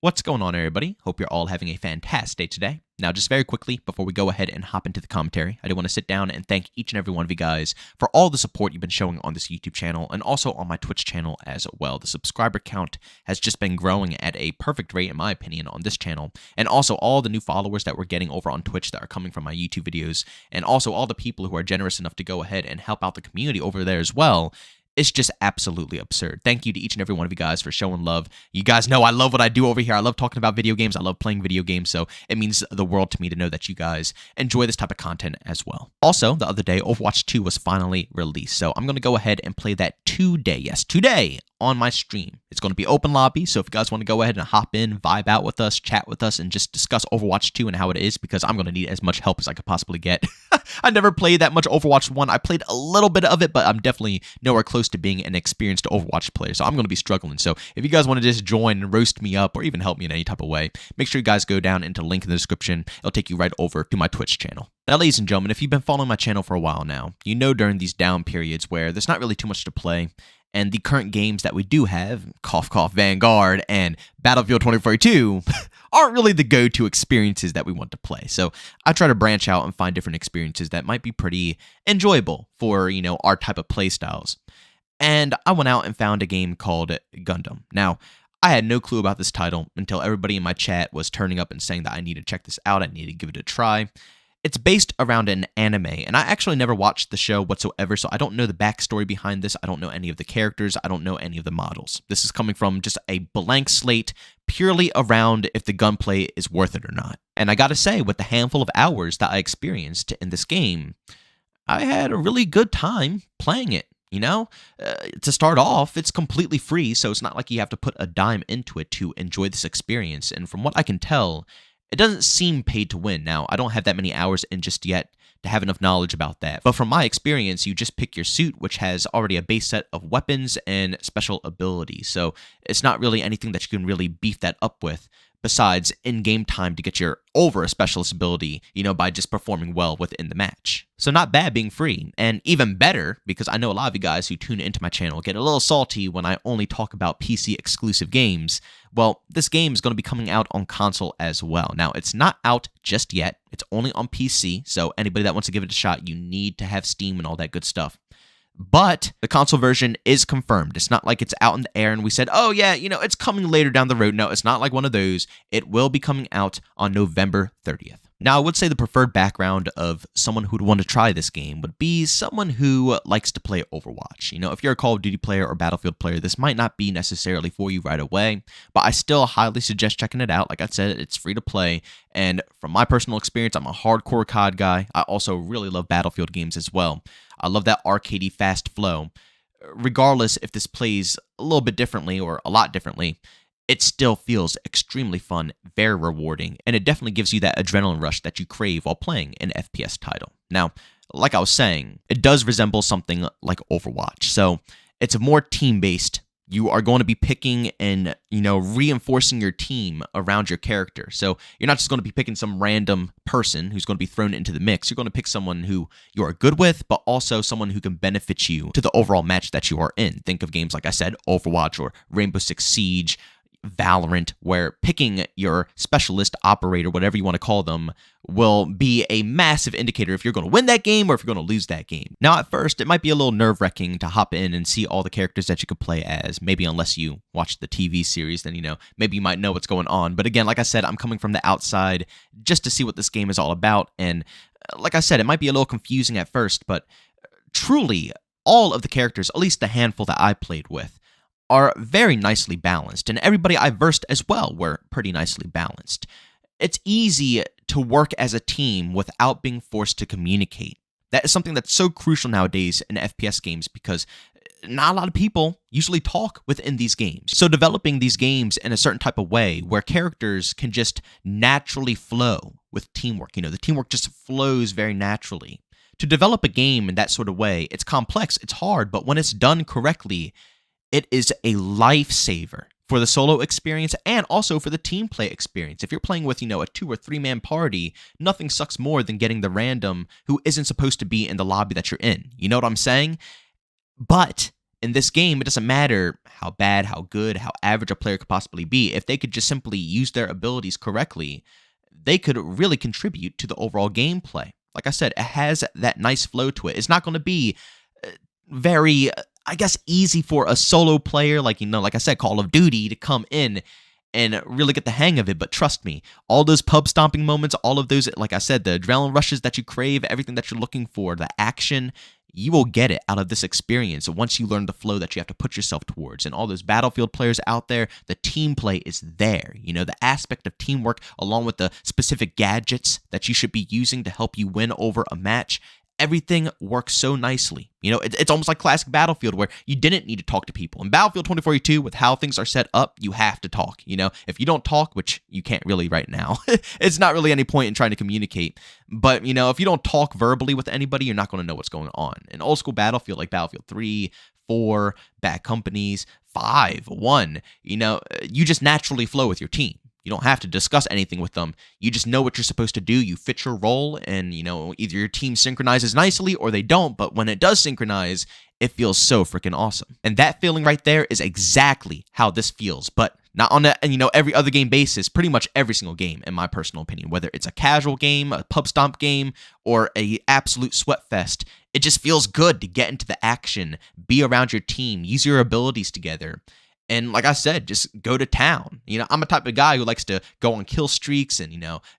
What's going on, everybody? Hope you're all having a fantastic day today. Now, just very quickly, before we go ahead and hop into the commentary, I do want to sit down and thank each and every one of you guys for all the support you've been showing on this YouTube channel and also on my Twitch channel as well. The subscriber count has just been growing at a perfect rate, in my opinion, on this channel, and also all the new followers that we're getting over on Twitch that are coming from my YouTube videos, and also all the people who are generous enough to go ahead and help out the community over there as well. It's just absolutely absurd. Thank you to each and every one of you guys for showing love. You guys know I love what I do over here. I love talking about video games. I love playing video games, so it means the world to me to know that you guys enjoy this type of content as well. Also, the other day, Overwatch 2 was finally released, so I'm going to go ahead and play that today. Yes, today on my stream. It's going to be open lobby, so if you guys want to go ahead and hop in, vibe out with us, chat with us, and just discuss Overwatch 2 and how it is, because I'm going to need as much help as I could possibly get. I never played that much Overwatch 1. I played a little bit of it, but I'm definitely nowhere close to being an experienced Overwatch player, so I'm going to be struggling. So if you guys want to just join and roast me up or even help me in any type of way, make sure you guys go down into the link in the description. It'll take you right over to my Twitch channel. Now, ladies and gentlemen, if you've been following my channel for a while now, you know during these down periods where there's not really too much to play, and the current games that we do have, cough cough Vanguard and Battlefield 2042, aren't really the go-to experiences that we want to play. So I try to branch out and find different experiences that might be pretty enjoyable for, our type of play styles. And I went out and found a game called Gundam. Now, I had no clue about this title until everybody in my chat was turning up and saying that I need to check this out, I need to give it a try. It's based around an anime, and I actually never watched the show whatsoever, so I don't know the backstory behind this. I don't know any of the characters. I don't know any of the models. This is coming from just a blank slate, purely around if the gunplay is worth it or not. And I gotta say, with the handful of hours that I experienced in this game, I had a really good time playing it. To start off, it's completely free, so it's not like you have to put a dime into it to enjoy this experience. And from what I can tell, it doesn't seem paid to win. Now, I don't have that many hours in just yet to have enough knowledge about that. But from my experience, you just pick your suit, which has already a base set of weapons and special abilities. So it's not really anything that you can really beef that up with, besides in-game time to get your over a specialist ability, by just performing well within the match. So not bad being free, and even better, because I know a lot of you guys who tune into my channel get a little salty when I only talk about PC exclusive games. Well, this game is going to be coming out on console as well. Now, it's not out just yet. It's only on PC, so anybody that wants to give it a shot, you need to have Steam and all that good stuff. But the console version is confirmed. It's not like it's out in the air and we said, oh yeah, it's coming later down the road. No, it's not like one of those. It will be coming out on November 30th. Now, I would say the preferred background of someone who'd want to try this game would be someone who likes to play Overwatch. If you're a Call of Duty player or Battlefield player, this might not be necessarily for you right away, but I still highly suggest checking it out. Like I said, it's free to play, and from my personal experience, I'm a hardcore COD guy. I also really love Battlefield games as well. I love that arcadey fast flow. Regardless if this plays a little bit differently or a lot differently, it still feels extremely fun, very rewarding, and it definitely gives you that adrenaline rush that you crave while playing an FPS title. Now, like I was saying, it does resemble something like Overwatch, so it's more team-based. You are going to be picking and, reinforcing your team around your character. So you're not just going to be picking some random person who's going to be thrown into the mix. You're going to pick someone who you are good with, but also someone who can benefit you to the overall match that you are in. Think of games like I said, Overwatch or Rainbow Six Siege, Valorant, where picking your specialist, operator, whatever you want to call them, will be a massive indicator if you're going to win that game or if you're going to lose that game. Now, at first, it might be a little nerve-wracking to hop in and see all the characters that you could play as, maybe unless you watch the TV series, then, maybe you might know what's going on. But again, like I said, I'm coming from the outside just to see what this game is all about, and like I said, it might be a little confusing at first, but truly, all of the characters, at least the handful that I played with, are very nicely balanced, and everybody I versed as well were pretty nicely balanced. It's easy to work as a team without being forced to communicate. That is something that's so crucial nowadays in FPS games because not a lot of people usually talk within these games. So developing these games in a certain type of way where characters can just naturally flow with teamwork, the teamwork just flows very naturally. To develop a game in that sort of way, it's complex, it's hard, but when it's done correctly, it is a lifesaver for the solo experience and also for the team play experience. If you're playing with, a 2 or 3 man party, nothing sucks more than getting the random who isn't supposed to be in the lobby that you're in. You know what I'm saying? But In this game, it doesn't matter how bad, how good, how average a player could possibly be. If they could just simply use their abilities correctly, they could really contribute to the overall gameplay. Like I said, it has that nice flow to it. It's not going to be very, I guess, easy for a solo player like, like I said, Call of Duty to come in and really get the hang of it. But trust me, all those pub stomping moments, all of those, like I said, the adrenaline rushes that you crave, everything that you're looking for, the action, you will get it out of this experience once you learn the flow that you have to put yourself towards. And all those Battlefield players out there, the team play is there. The aspect of teamwork, along with the specific gadgets that you should be using to help you win over a match, everything works so nicely. It's almost like classic Battlefield where you didn't need to talk to people. In Battlefield 2042, with how things are set up, you have to talk. If you don't talk, which you can't really right now, it's not really any point in trying to communicate. But, if you don't talk verbally with anybody, you're not going to know what's going on. In old school Battlefield, like Battlefield 3, 4, Bad Companies, 5, 1, you just naturally flow with your team. You don't have to discuss anything with them. You just know what you're supposed to do. You fit your role, and, either your team synchronizes nicely or they don't. But when it does synchronize, it feels so freaking awesome. And that feeling right there is exactly how this feels. But not on a, every other game basis, pretty much every single game, in my personal opinion. Whether it's a casual game, a pub stomp game, or a absolute sweat fest, it just feels good to get into the action, be around your team, use your abilities together. And like I said, just go to town. I'm a type of guy who likes to go on kill streaks and,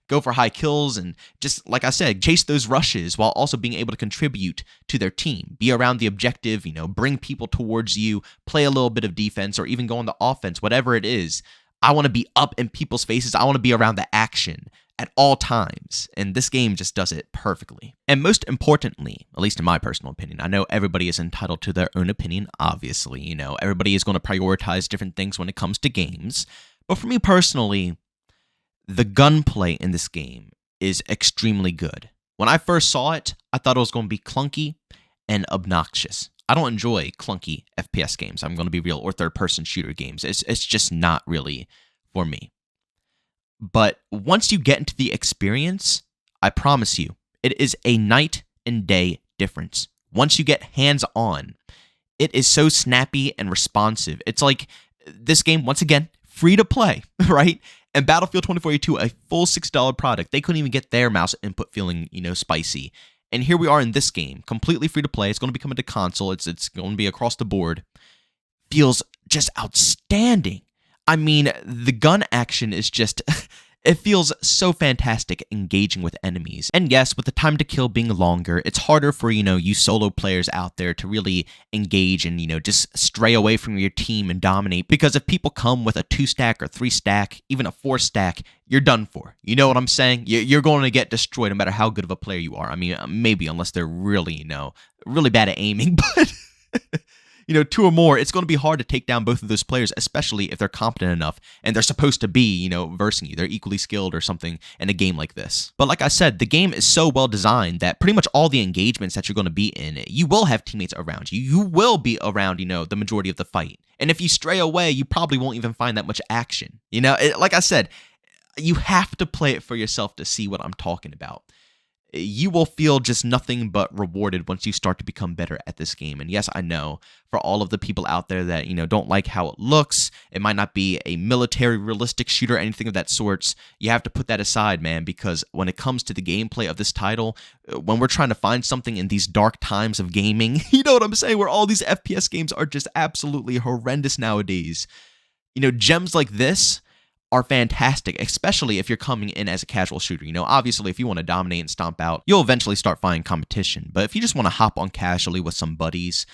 go for high kills and just, like I said, chase those rushes while also being able to contribute to their team. Be around the objective, bring people towards you, play a little bit of defense or even go on the offense, whatever it is. I want to be up in people's faces. I want to be around the action at all times, and this game just does it perfectly. And most importantly, at least in my personal opinion, I know everybody is entitled to their own opinion, obviously, everybody is going to prioritize different things when it comes to games, but for me personally, the gunplay in this game is extremely good. When I first saw it, I thought it was going to be clunky and obnoxious. I don't enjoy clunky FPS games, I'm going to be real, or third-person shooter games. It's just not really for me. But once you get into the experience, I promise you, it is a night and day difference. Once you get hands-on, it is so snappy and responsive. It's like this game, once again, free to play, right? And Battlefield 2042, a full $6 product, they couldn't even get their mouse input feeling, spicy. And here we are in this game, completely free to play. It's going to be coming to console. It's going to be across the board. Feels just outstanding. I mean, the gun action is just, it feels so fantastic engaging with enemies. And yes, with the time to kill being longer, it's harder for, you solo players out there to really engage and, just stray away from your team and dominate. Because if people come with a 2-stack or 3-stack, even a 4-stack, you're done for. You know what I'm saying? You're going to get destroyed no matter how good of a player you are. I mean, maybe unless they're really, really bad at aiming, but... 2 or more, it's going to be hard to take down both of those players, especially if they're competent enough and they're supposed to be, versing you. They're equally skilled or something in a game like this. But like I said, the game is so well designed that pretty much all the engagements that you're going to be in, you will have teammates around you. You will be around, the majority of the fight. And if you stray away, you probably won't even find that much action. Like I said, you have to play it for yourself to see what I'm talking about. You will feel just nothing but rewarded once you start to become better at this game. And yes, I know, for all of the people out there that, don't like how it looks, it might not be a military realistic shooter or anything of that sorts, you have to put that aside, man, because when it comes to the gameplay of this title, when we're trying to find something in these dark times of gaming, you know what I'm saying, where all these FPS games are just absolutely horrendous nowadays, gems like this are fantastic, especially if you're coming in as a casual shooter. Obviously, if you want to dominate and stomp out, you'll eventually start finding competition. But if you just want to hop on casually with some buddies,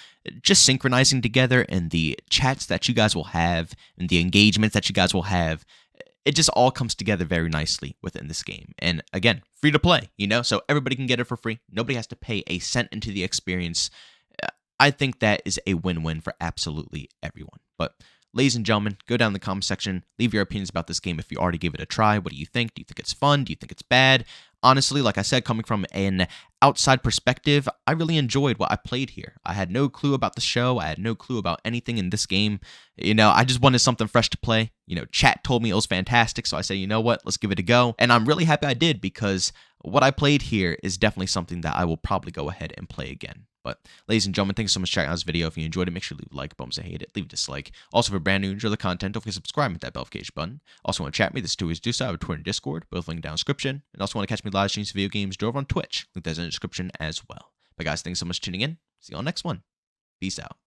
just synchronizing together and the chats that you guys will have and the engagements that you guys will have, it just all comes together very nicely within this game. And again, free to play, so everybody can get it for free. Nobody has to pay a cent into the experience. I think that is a win-win for absolutely everyone. But ladies and gentlemen, go down in the comment section, leave your opinions about this game if you already gave it a try. What do you think? Do you think it's fun? Do you think it's bad? Honestly, like I said, coming from an outside perspective, I really enjoyed what I played here. I had no clue about the show. I had no clue about anything in this game. I just wanted something fresh to play. Chat told me it was fantastic, so I said, you know what, let's give it a go. And I'm really happy I did, because what I played here is definitely something that I will probably go ahead and play again. But ladies and gentlemen, thanks so much for checking out this video. If you enjoyed it, make sure to leave a like. Bums, I hate it. Leave a dislike. Also, if you're brand new and enjoy the content, don't forget to subscribe and hit that notification button. Also, want to chat with me? There's two ways to do so. I have a Twitter and Discord, both linked down in the description. And also want to catch me live streams of video games over on Twitch. Link that's in the description as well. But guys, thanks so much for tuning in. See you on the next one. Peace out.